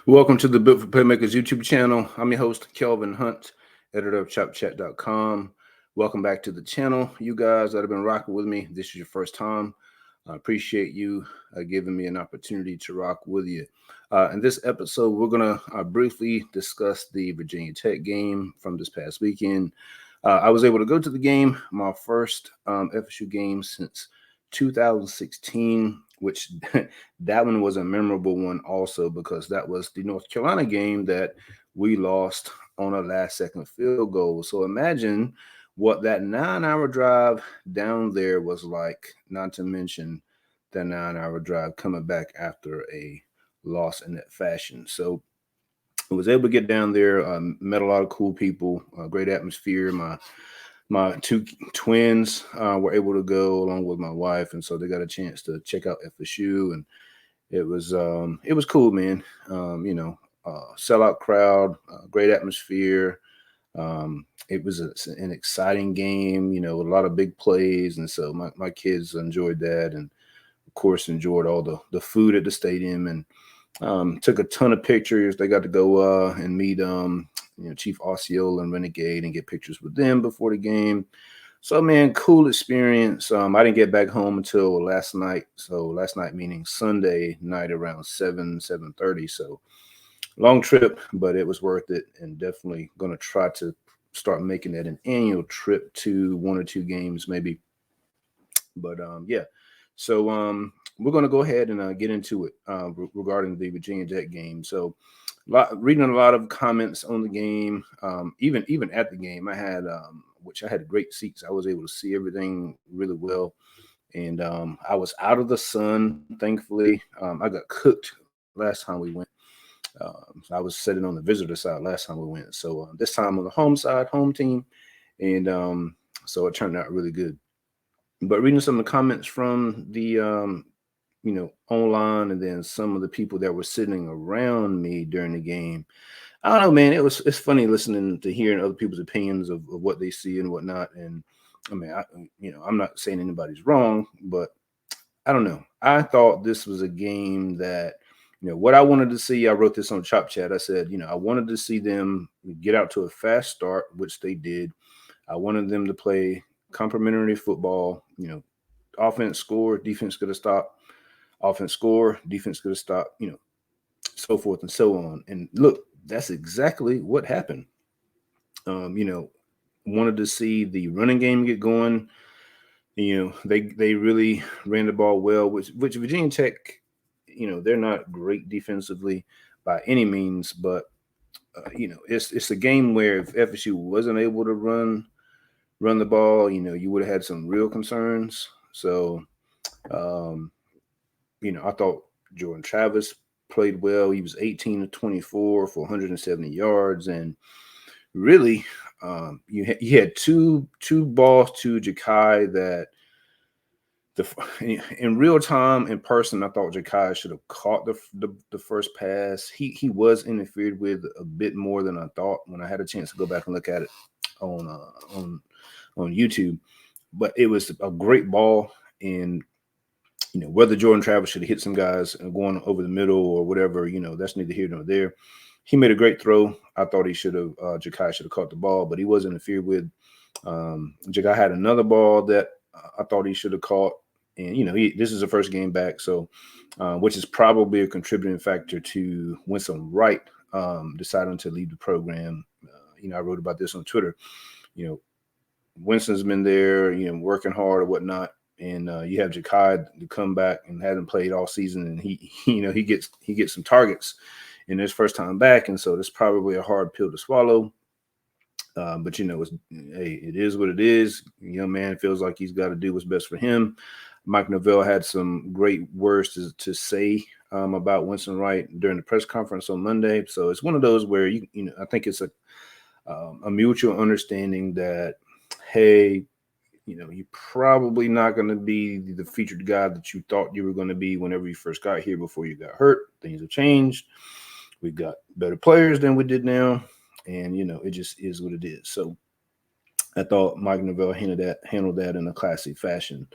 Welcome to the Built for Playmakers YouTube channel. I'm your host, Kelvin Hunt, editor of ChopChat.com. Welcome back to the channel. You guys that have been rocking with me, this is your first time. I appreciate you giving me an opportunity to rock with you. In this episode, we're going to briefly discuss the Virginia Tech game from this past weekend. I was able to go to the game, my first FSU game since 2016, which that one was a memorable one also because that was the North Carolina game that we lost on a last-second field goal. So imagine what that 9-hour drive down there was like, not to mention the 9-hour drive coming back after a loss in that fashion. So I was able to get down there, met a lot of cool people, great atmosphere. My two twins were able to go along with my wife, and so they got a chance to check out FSU, and it was cool, man. Sellout crowd, great atmosphere. It was an exciting game, a lot of big plays, and so my kids enjoyed that, and of course enjoyed all the food at the stadium, and took a ton of pictures. They got to go and meet Chief Osceola and Renegade and get pictures with them before the game. So man, cool experience. I didn't get back home until last night. So last night meaning Sunday night around 7:30. So long trip, but it was worth it, and definitely gonna try to start making that an annual trip to one or two games maybe. But yeah. So we're going to go ahead and get into it regarding the Virginia Tech game. So reading a lot of comments on the game, even at the game, I had great seats. I was able to see everything really well. And I was out of the sun, thankfully. I got cooked last time we went. So I was sitting on the visitor side last time we went. So this time on the home side, home team. And so it turned out really good. But reading some of the comments from the online, and then some of the people that were sitting around me during the game, I don't know, man. It's funny listening to hearing other people's opinions of what they see and whatnot. And I mean, I'm not saying anybody's wrong, but I don't know. I thought this was a game that, what I wanted to see. I wrote this on Chop Chat. I said, I wanted to see them get out to a fast start, which they did. I wanted them to play complementary football. Offense score, defense going to stop. Offense score, defense going to stop. So forth and so on. And look, that's exactly what happened. Wanted to see the running game get going. They really ran the ball well, which Virginia Tech, they're not great defensively by any means, but it's a game where if FSU wasn't able to run the ball, you would have had some real concerns. So, I thought Jordan Travis played well. He was 18 to 24 for 170 yards, and really, you had two balls to Ja'Kai that in real time in person, I thought Ja'Kai should have caught the first pass. He was interfered with a bit more than I thought when I had a chance to go back and look at it on YouTube. But it was a great ball, and whether Jordan Travis should have hit some guys going over the middle or whatever, that's neither here nor there. He made a great throw. I thought he should have, Ja'Kai should have caught the ball, but he was interfered with. Ja'Kai had another ball that I thought he should have caught. And, this is the first game back, so which is probably a contributing factor to Winston Wright deciding to leave the program. I wrote about this on Twitter. Winston's been there, working hard or whatnot. And you have Ja'Kai to come back and hasn't played all season, and he gets some targets in his first time back, and so that's probably a hard pill to swallow. But it is what it is. Young man feels like he's got to do what's best for him. Mike Norvell had some great words to say about Winston Wright during the press conference on Monday. So it's one of those where I think it's a mutual understanding that, hey, you're probably not going to be the featured guy that you thought you were going to be whenever you first got here before you got hurt. Things have changed. We've got better players than we did now. And, it just is what it is. So I thought Mike Norvell handled that in a classy fashion.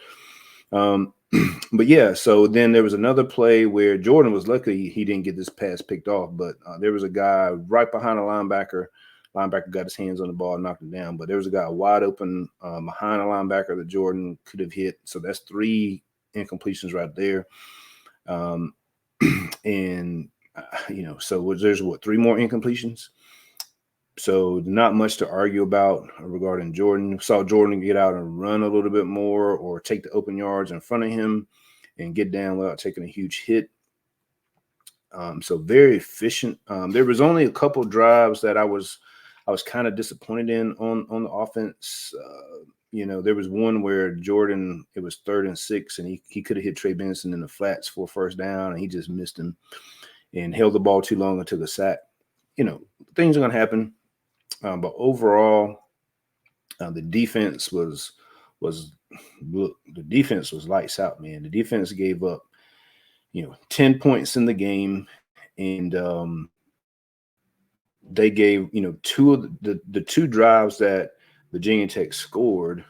But yeah, so then there was another play where Jordan was lucky he didn't get this pass picked off, but there was a guy right behind a linebacker. Linebacker got his hands on the ball, knocked him down, but there was a guy wide open behind a linebacker that Jordan could have hit. So that's 3 incompletions right there. And so there's 3 more incompletions. So not much to argue about regarding Jordan. Saw Jordan get out and run a little bit more, or take the open yards in front of him and get down without taking a huge hit. So very efficient. There was only a couple drives that I was kind of disappointed in on the offense. There was one where Jordan, it was 3rd and 6, and he could have hit Trey Benson in the flats for a first down, and he just missed him and held the ball too long and took a sack. Things are going to happen. But overall, the defense was lights out, man. The defense gave up, 10 points in the game, and they gave, 2 of the 2 drives that Virginia Tech scored.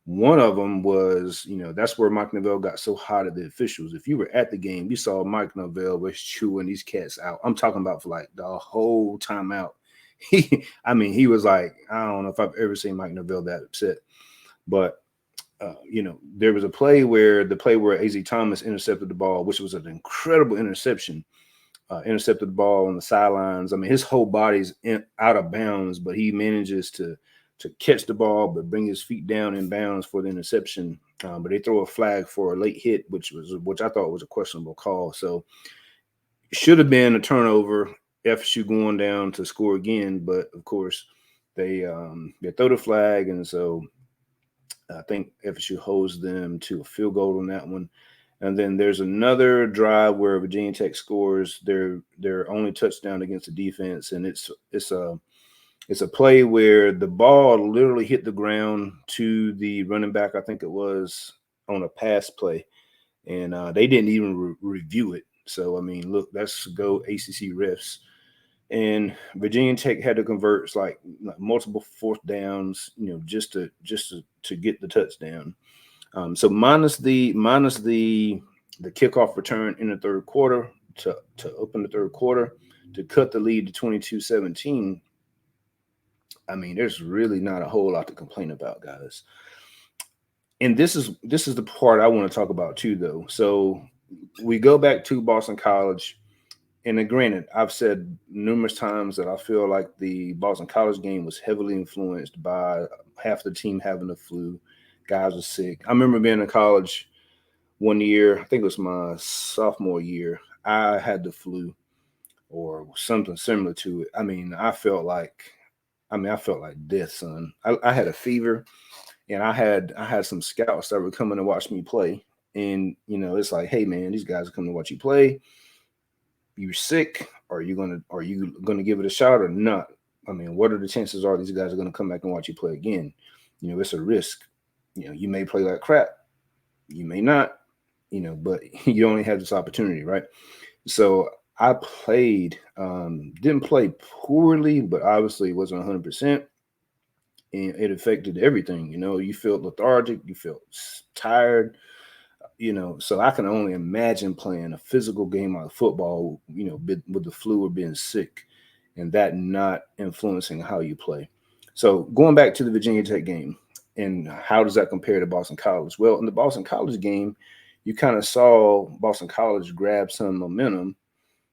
One of them was, that's where Mike Norvell got so hot at the officials. If you were at the game, you saw Mike Norvell was chewing these cats out. I'm talking about for like the whole timeout. He was like, I don't know if I've ever seen Mike Norvell that upset. But, there was a play where AZ Thomas intercepted the ball, which was an incredible interception. Intercepted the ball on the sidelines. His whole body's out of bounds, but he manages to catch the ball, but bring his feet down in bounds for the interception. But they throw a flag for a late hit, which I thought was a questionable call. So it should have been a turnover. FSU going down to score again, but of course they throw the flag, and so I think FSU holds them to a field goal on that one. And then there's another drive where Virginia Tech scores their only touchdown against the defense, and it's a play where the ball literally hit the ground to the running back, I think it was, on a pass play, and they didn't even review it. So look, let's go ACC refs. And Virginia Tech had to convert like multiple 4th downs, just to get the touchdown. So minus the kickoff return in the 3rd quarter to open the 3rd quarter to cut the lead to 22-17. There's really not a whole lot to complain about, guys. And this is the part I want to talk about too, though. So we go back to Boston College. And granted, I've said numerous times that I feel like the Boston College game was heavily influenced by half the team having the flu. Guys were sick. I remember being in college one year, I think it was my sophomore year, I had the flu or something similar to it. I felt like death, son. I had a fever, and I had some scouts that were coming to watch me play. And, it's like, hey, man, these guys are coming to watch you play. You're sick. Are you gonna give it a shot or not? What are the chances are these guys are gonna come back and watch you play again? It's a risk. You may play like crap, you may not, but you only have this opportunity, right? So I played, didn't play poorly, but obviously wasn't 100%, and it affected everything. You felt lethargic, you felt tired. So I can only imagine playing a physical game like football, with the flu or being sick, and that not influencing how you play. So going back to the Virginia Tech game, and how does that compare to Boston College? Well, in the Boston College game, you kind of saw Boston College grab some momentum,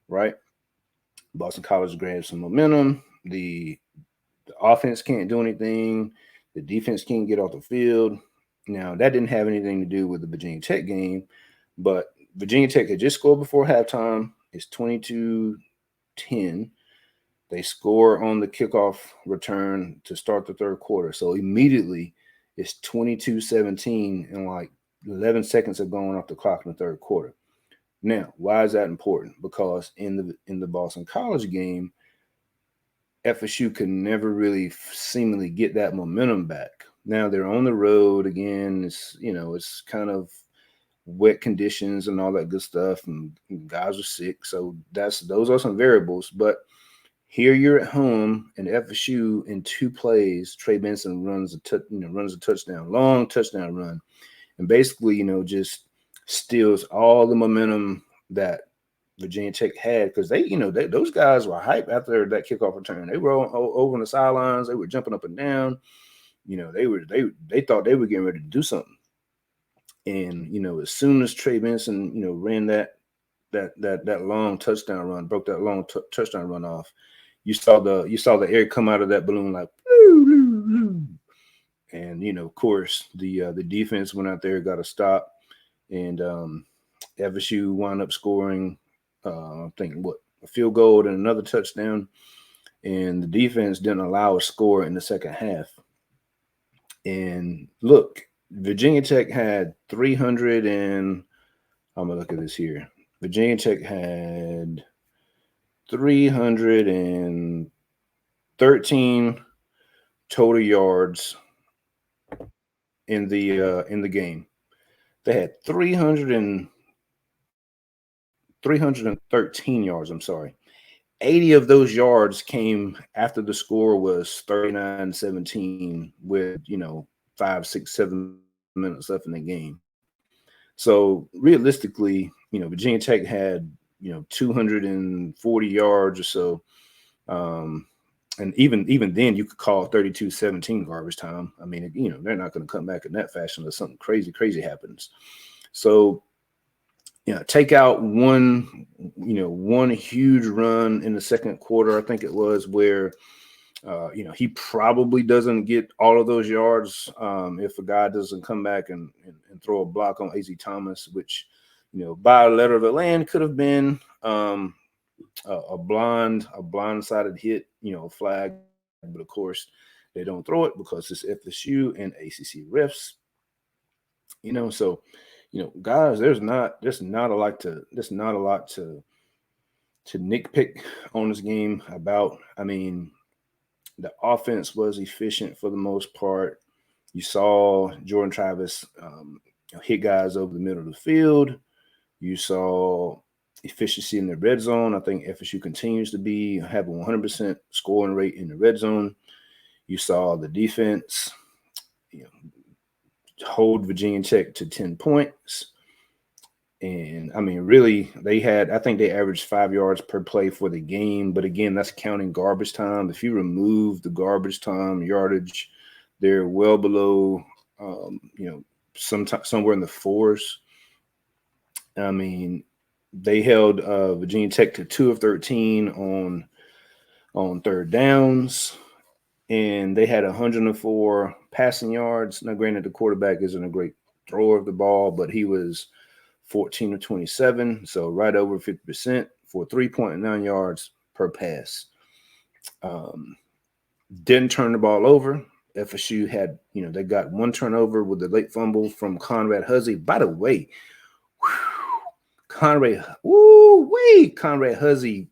right? Boston College grabbed some momentum. The offense can't do anything. The defense can't get off the field. Now, that didn't have anything to do with the Virginia Tech game, but Virginia Tech had just scored before halftime. It's 22-10. They score on the kickoff return to start the 3rd quarter. So immediately it's 22-17, and like 11 seconds have gone off the clock in the 3rd quarter. Now, why is that important? Because in the Boston College game, FSU could never really seemingly get that momentum back. Now they're on the road again. It's kind of wet conditions and all that good stuff, and guys are sick. So those are some variables. But here you're at home, and FSU in 2 plays, Trey Benson runs a touchdown, long touchdown run. and basically, just steals all the momentum that Virginia Tech had, because those guys were hyped after that kickoff return. They were over on the sidelines. They were jumping up and down. They thought they were getting ready to do something. And as soon as Trey Benson ran that long touchdown run, broke that long touchdown run off, you saw the air come out of that balloon like, and of course the defense went out there, got a stop, and FSU wound up scoring I think a field goal and another touchdown, and the defense didn't allow a score in the second half. And look, Virginia Tech had 300 and I'm gonna look at this here. Virginia Tech had 313 total yards in the game. They had 313 yards. I'm sorry. 80 of those yards came after the score was 39-17 with 5, 6, 7 minutes left in the game. So realistically, Virginia Tech had 240 yards or so, and even then you could call 32-17 garbage time. I mean, they're not going to come back in that fashion unless something crazy happens. So take out one huge run in the second quarter, I think it was, where he probably doesn't get all of those yards if a guy doesn't come back and throw a block on A.Z. Thomas, which by a letter of the land could have been a blindsided hit, a flag, but of course they don't throw it because it's FSU and ACC refs. So guys, there's not a lot to nitpick on this game about. I mean, the offense was efficient for the most part. You saw Jordan Travis hit guys over the middle of the field. You saw efficiency in the red zone. I think FSU continues to have a 100% scoring rate in the red zone. You saw the defense, hold Virginia Tech to 10 points. And I mean, really, I think they averaged 5 yards per play for the game. But again, that's counting garbage time. If you remove the garbage time yardage, they're well below, somewhere in the fours. I mean, they held Virginia Tech to 2 of 13 on third downs, and they had 104 passing yards. Now, granted, the quarterback isn't a great thrower of the ball, but he was 14 of 27, so right over 50% for 3.9 yards per pass. Didn't turn the ball over. FSU had, they got one turnover with the late fumble from Conrad Hussey. By the way, Conrad Hussey,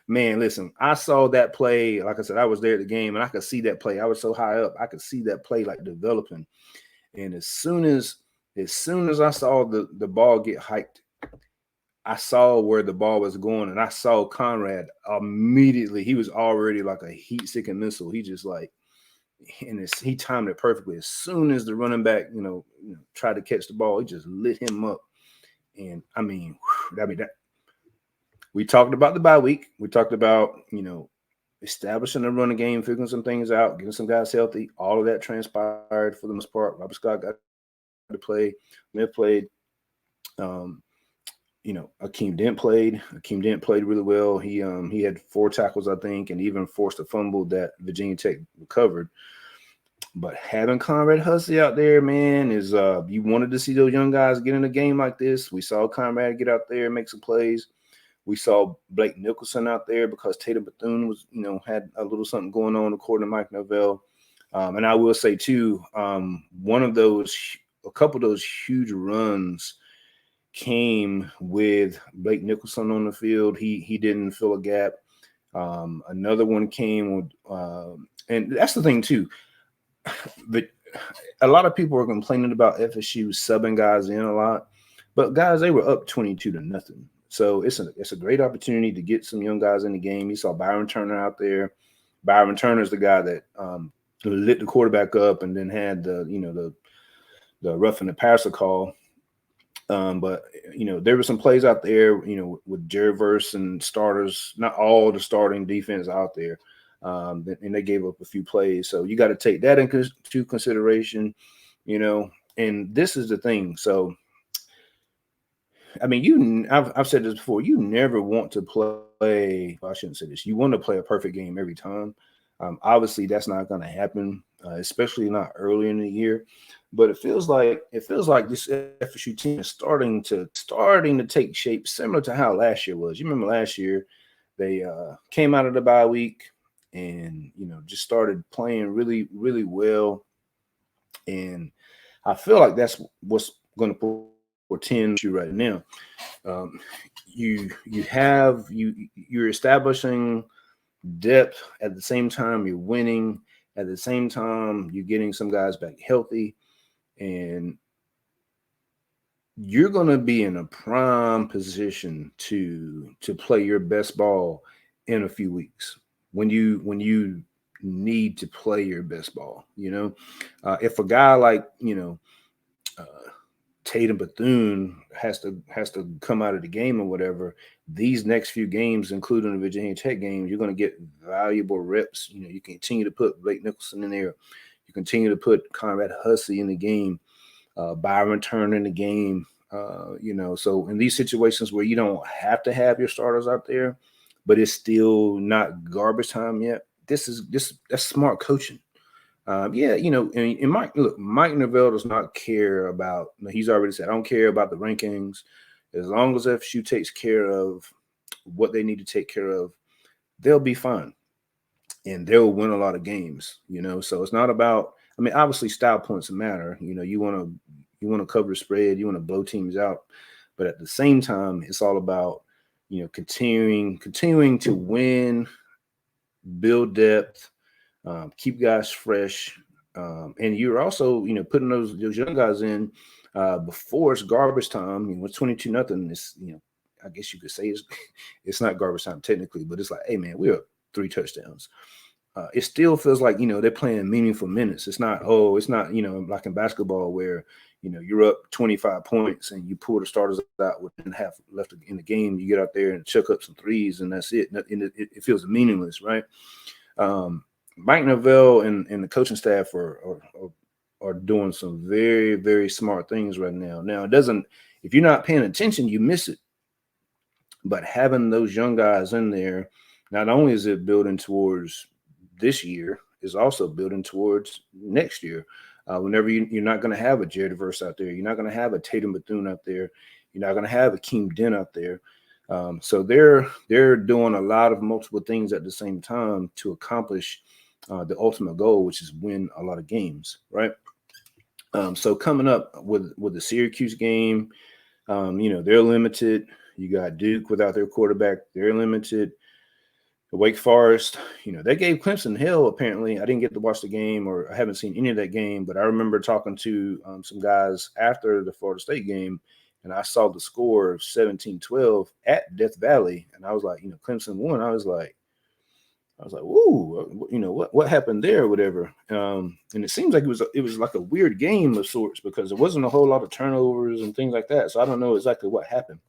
man, listen, I saw that play. Like I said, I was there at the game, and I could see that play. I was so high up, I could see that play like developing. And as soon as I saw the ball get hiked, I saw where the ball was going, and I saw Conrad immediately. He was already like a heat-seeking missile. He just he timed it perfectly. As soon as the running back, tried to catch the ball, he just lit him up. And I mean, that we talked about the bye week. We talked about, establishing the running game, figuring some things out, getting some guys healthy. All of that transpired for the most part. Robert Scott got to play. Smith played. Akeem Dent played. Akeem Dent played really well. He had 4 tackles, I think, and even forced a fumble that Virginia Tech recovered. But having Conrad Hussey out there, man, is you wanted to see those young guys get in a game like this. We saw Conrad get out there and make some plays. We saw Blake Nicholson out there because Tatum Bethune was, had a little something going on according to Mike Novell. And I will say too, a couple of those huge runs came with Blake Nicholson on the field. He didn't fill a gap. Another one came with, and that's the thing too. But a lot of people are complaining about FSU subbing guys in a lot, but guys, they were up 22-0. So it's a great opportunity to get some young guys in the game. You saw Byron Turner out there. Byron Turner is the guy that lit the quarterback up and then had the the roughing the passer call. But there were some plays out there, with Jerry Verse and starters, not all the starting defense out there. And they gave up a few plays. So you got to take that into consideration, and this is the thing. So, I mean, I've said this before, you never want to play, I shouldn't say this, you want to play a perfect game every time. Obviously that's not going to happen, especially not early in the year. But it feels like this FSU team is starting to take shape, similar to how last year was. You remember last year, they came out of the bye week and just started playing really, really well. And I feel like that's what's going to portend you right now. You're establishing depth at the same time you're winning. At the same time, you're getting some guys back healthy, and you're going to be in a prime position to play your best ball in a few weeks when you need to play your best ball. If a guy like Tatum Bethune has to come out of the game or whatever, these next few games, including the Virginia Tech game, you're going to get valuable reps. You continue to put Blake Nicholson in there. You continue to put Conrad Hussey in the game, Byron Turner in the game. So in these situations where you don't have to have your starters out there, but it's still not garbage time yet, that's smart coaching. And Mike Norvell does not care about, he's already said, I don't care about the rankings. As long as FSU takes care of what they need to take care of, they'll be fine. And they'll win a lot of games, So it's not about, obviously style points matter. You want to cover the spread, you want to blow teams out. But at the same time, it's all about, continuing to win, build depth, keep guys fresh, and you're also putting those young guys in before it's garbage time. With 22-0, it's I guess you could say it's not garbage time technically, but it's like, hey man, we're up 3 touchdowns. It still feels like they're playing meaningful minutes. It's not like in basketball where you're up 25 points and you pull the starters out with half left in the game. You get out there and chuck up some threes and that's it. And it feels meaningless, right? Mike Norvell and the coaching staff are doing some very, very smart things right now. Now, if you're not paying attention, you miss it. But having those young guys in there, not only is it building towards this year, is also building towards next year. Whenever you're not going to have a Jared Verse out there, you're not going to have a Tatum Bethune out there, you're not going to have a Keem Dent out there. So they're doing a lot of multiple things at the same time to accomplish the ultimate goal, which is win a lot of games, right? So coming up with the Syracuse game, they're limited. You got Duke without their quarterback, they're limited. Wake Forest, they gave Clemson hell, apparently. I didn't get to watch the game, or I haven't seen any of that game, but I remember talking to some guys after the Florida State game, and I saw the score of 17-12 at Death Valley, and I was like, Clemson won. I was like, whoa, what happened there, or whatever. And it seems like it was like a weird game of sorts because there wasn't a whole lot of turnovers and things like that. So I don't know exactly what happened,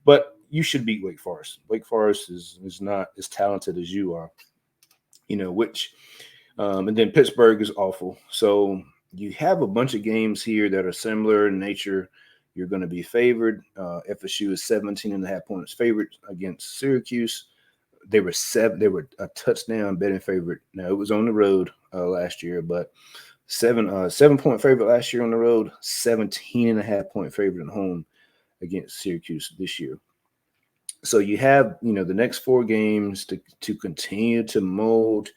but you should beat Wake Forest. Wake Forest is not as talented as you are, and then Pittsburgh is awful. So you have a bunch of games here that are similar in nature. You're going to be favored. FSU is 17.5 points favorite against Syracuse. They were a touchdown betting favorite. Now it was on the road last year, but 7-point favorite last year on the road, 17.5 point favorite at home against Syracuse this year. So you have, the next 4 games to continue to mold,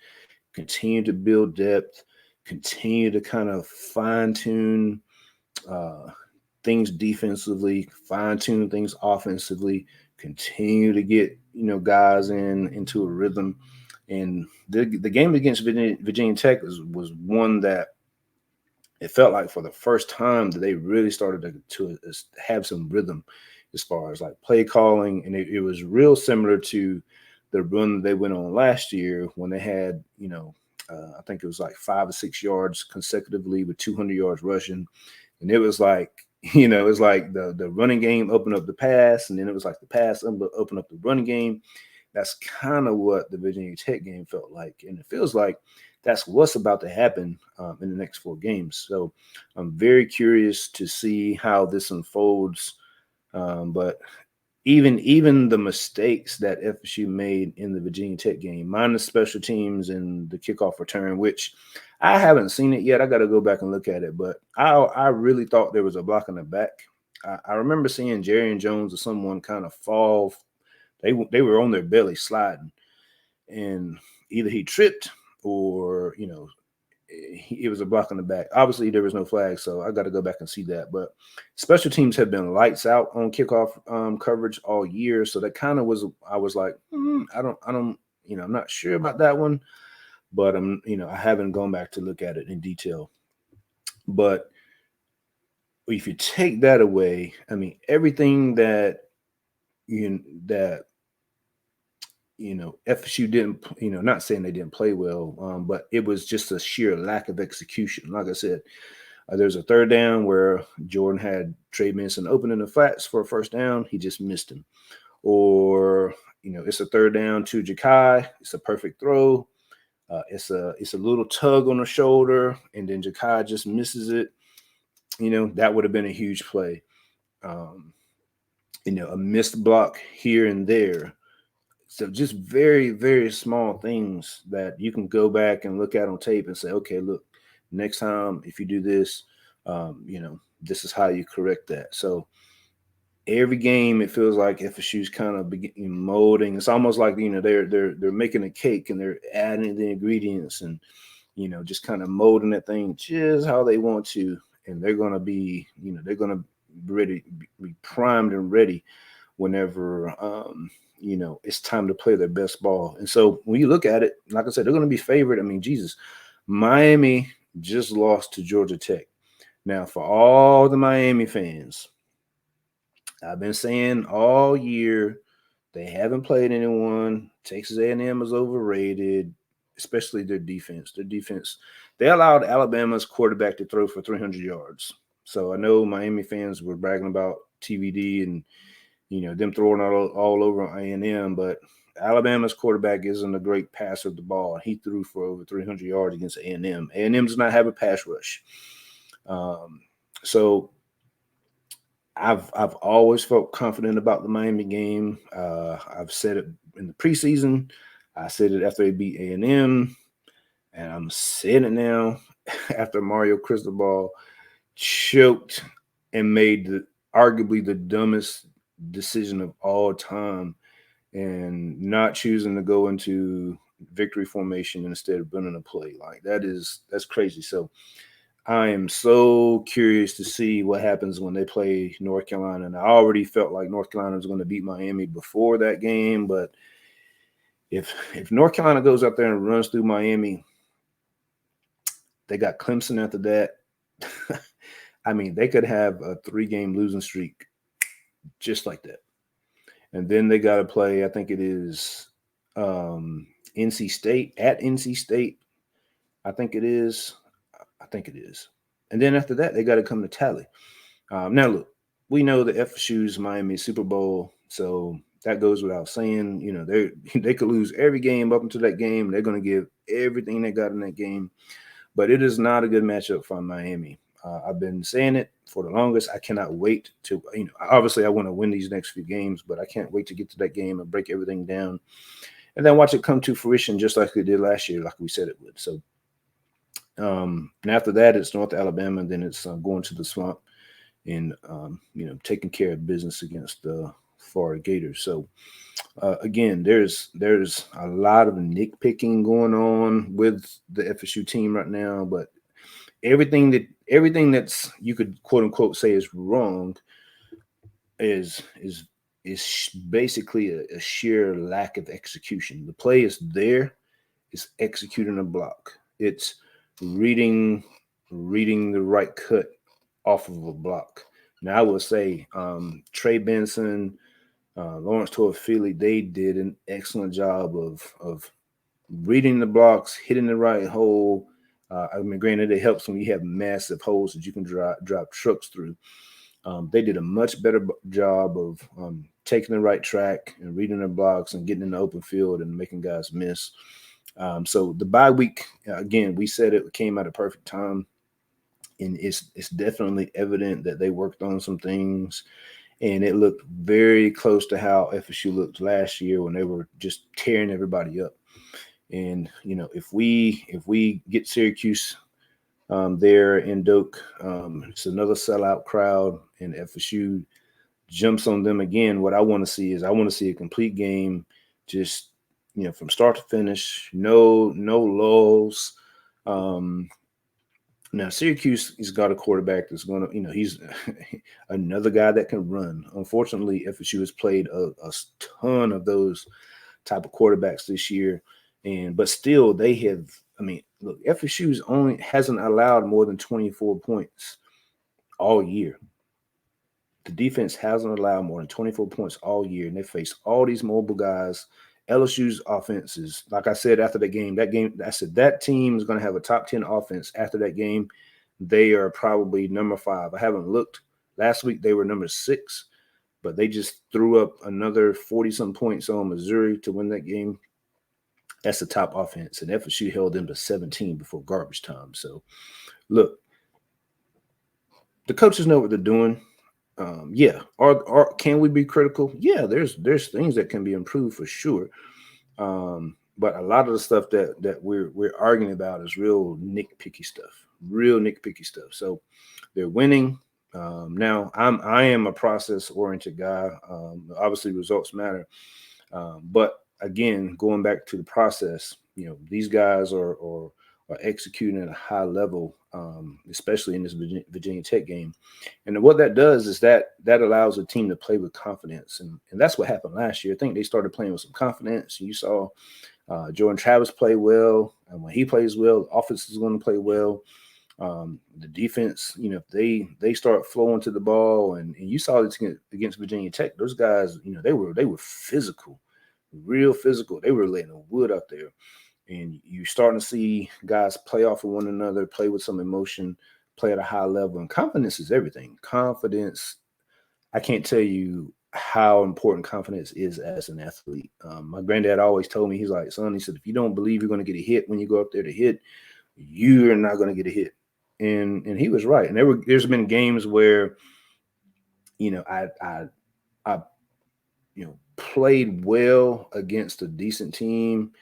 continue to build depth, continue to kind of fine-tune things defensively, fine-tune things offensively, continue to get, guys into a rhythm. And the game against Virginia Tech was one that it felt like for the first time that they really started to have some rhythm as far as like play calling. And it was real similar to the run they went on last year when they had, I think it was like 5 or 6 yards consecutively with 200 yards rushing. And it was like, it was like the running game opened up the pass, and then it was like the pass opened up the running game. That's kind of what the Virginia Tech game felt like, and it feels like that's what's about to happen in the next 4 games. So I'm very curious to see how this unfolds. But even the mistakes that FSU made in the Virginia Tech game, minus special teams and the kickoff return, which I haven't seen it yet. I got to go back and look at it, but I really thought there was a block in the back. I remember seeing Jerry and Jones or someone kind of fall. They were on their belly sliding, and either he tripped or it was a block in the back. Obviously, there was no flag, so I got to go back and see that. But special teams have been lights out on kickoff coverage all year, so that kind of was. I was like, I don't, I'm not sure about that one, but I haven't gone back to look at it in detail. But if you take that away, I mean, everything that FSU didn't, not saying they didn't play well, but it was just a sheer lack of execution. Like I said, there's a third down where Jordan had Trey Benson open in the flats for a first down. He just missed him. Or, it's a third down to Ja'Kai. It's a perfect throw. It's a little tug on the shoulder, and then Ja'Kai just misses it. That would have been a huge play. A missed block here and there. So just very, very small things that you can go back and look at on tape and say, okay, look, next time if you do this, this is how you correct that. So every game it feels like FSU's kind of molding. It's almost like they're making a cake and they're adding the ingredients and just kind of molding that thing just how they want to, and they're gonna be ready, be primed and ready whenever it's time to play their best ball. And so when you look at it, like I said, they're going to be favored. I mean, Jesus, Miami just lost to Georgia Tech. Now, for all the Miami fans, I've been saying all year they haven't played anyone. Texas A&M is overrated, especially their defense. They allowed Alabama's quarterback to throw for 300 yards. So I know Miami fans were bragging about TVD and them throwing all over A&M, but Alabama's quarterback isn't a great passer of the ball. He threw for over 300 yards against A&M. A&M does not have a pass rush. So I've always felt confident about the Miami game. I've said it in the preseason. I said it after they beat A&M, and I'm saying it now after Mario Cristobal choked and made arguably the dumbest decision of all time and not choosing to go into victory formation instead of running a play. Like that's crazy. So I am so curious to see what happens when they play North Carolina. And I already felt like North Carolina was going to beat Miami before that game, but if North Carolina goes out there and runs through Miami, they got Clemson after that. I mean, they could have a 3-game losing streak just like that. And then they got to play, I think it is NC State, at NC State. I think it is. And then after that, they got to come to Tally. Now, look, we know the FSU's Miami Super Bowl, so that goes without saying. They could lose every game up until that game. They're going to give everything they got in that game. But it is not a good matchup for Miami. I've been saying it for the longest. I cannot wait to, obviously I want to win these next few games, but I can't wait to get to that game and break everything down and then watch it come to fruition just like we did last year, like we said it would. So, and after that, it's North Alabama, and then it's going to the Swamp and, taking care of business against the Florida Gators. So, again, there's a lot of nitpicking going on with the FSU team right now, but everything that's you could quote unquote say is wrong is basically a sheer lack of execution. The play is there, it's executing a block. It's reading the right cut off of a block. Now I will say Trey Benson, Lawrence Toafili, they did an excellent job of reading the blocks, hitting the right hole, I mean, granted, it helps when you have massive holes that you can drop trucks through. They did a much better job of taking the right track and reading their blocks and getting in the open field and making guys miss. So the bye week, again, we said it came at a perfect time, and it's definitely evident that they worked on some things, and it looked very close to how FSU looked last year when they were just tearing everybody up. And if we get Syracuse there in Doak, it's another sellout crowd, and FSU jumps on them again. What I want to see is a complete game, just from start to finish, no lulls. Now Syracuse has got a quarterback that's going to, he's another guy that can run. Unfortunately, FSU has played a ton of those type of quarterbacks this year, but still they have. I mean, look, FSU's only hasn't allowed more than 24 points all year. The defense hasn't allowed more than 24 points all year, and they face all these mobile guys. LSU's offense is, like I said after I said that team is going to have a top 10 offense after that game. They are probably number 5. I haven't looked. Last week they were number 6, but they just threw up another 40-some points on Missouri to win that game. That's the top offense, and FSU held them to 17 before garbage time. So, look, the coaches know what they're doing. Yeah, can we be critical? Yeah, there's things that can be improved for sure. But a lot of the stuff that we're arguing about is real nitpicky stuff. So they're winning. Now I am a process oriented guy. Obviously results matter. But again, going back to the process, these guys are executing at a high level, especially in this Virginia Tech game. And what that does is that allows a team to play with confidence. And that's what happened last year. I think they started playing with some confidence. You saw Jordan Travis play well. And when he plays well, the offense is going to play well. The defense, if they start flowing to the ball, and you saw this against Virginia Tech, those guys, they were physical, real physical. They were laying the wood out there. And you're starting to see guys play off of one another, play with some emotion, play at a high level. And confidence is everything. Confidence, I can't tell you how important confidence is as an athlete. My granddad always told me, he's like, son, he said, if you don't believe you're going to get a hit when you go up there to hit, you're not going to get a hit. And he was right. And there's been games where, I played well against a decent team.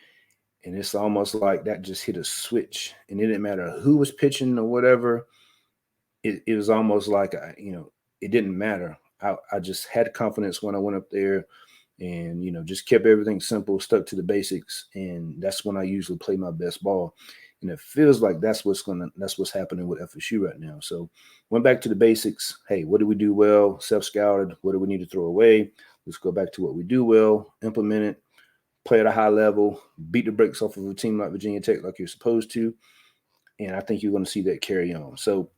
And it's almost like that just hit a switch, and it didn't matter who was pitching or whatever. It was almost like, it didn't matter. I just had confidence when I went up there, and, just kept everything simple, stuck to the basics. And that's when I usually play my best ball. And it feels like that's what's happening with FSU right now. So went back to the basics. Hey, what did we do well? Self-scouted. What do we need to throw away? Let's go back to what we do well, implement it, play at a high level, beat the brakes off of a team like Virginia Tech like you're supposed to. And I think you're going to see that carry on. So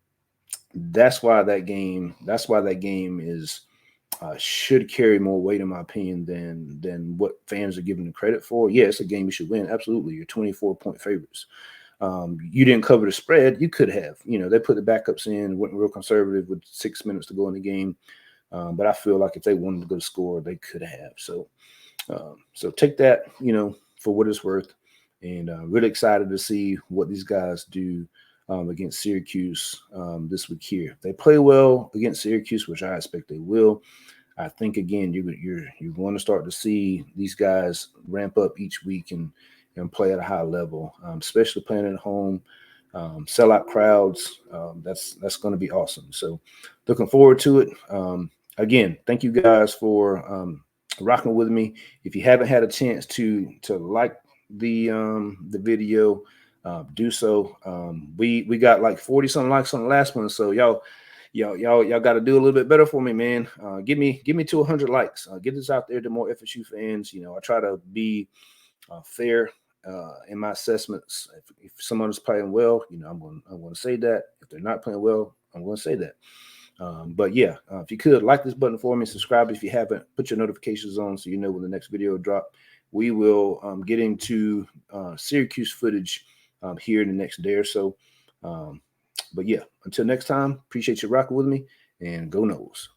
that's why that game is should carry more weight, in my opinion, than what fans are giving the credit for. Yeah, it's a game you should win. Absolutely. You're 24-point favorites. You didn't cover the spread. You could have. They put the backups in, went real conservative with 6 minutes to go in the game. But I feel like if they wanted to go score, they could have. So take that, for what it's worth, and really excited to see what these guys do against Syracuse this week here. If they play well against Syracuse, which I expect they will, I think again you're going to start to see these guys ramp up each week and play at a high level, especially playing at home, sellout crowds. That's going to be awesome. So looking forward to it. Again, thank you guys for rocking with me. If you haven't had a chance to like the video, do so. We got like 40-something likes on the last one, so y'all got to do a little bit better for me, man. Give me to 100 likes. Get this out there to more FSU fans. I try to be fair in my assessments. If someone's playing well, I'm going to say that. If they're not playing well, I'm going to say that. But yeah, if you could like this button for me, subscribe if you haven't, put your notifications on so you know when the next video drop. We will get into Syracuse footage here in the next day or so. But yeah, until next time, appreciate you rocking with me, and go Noles.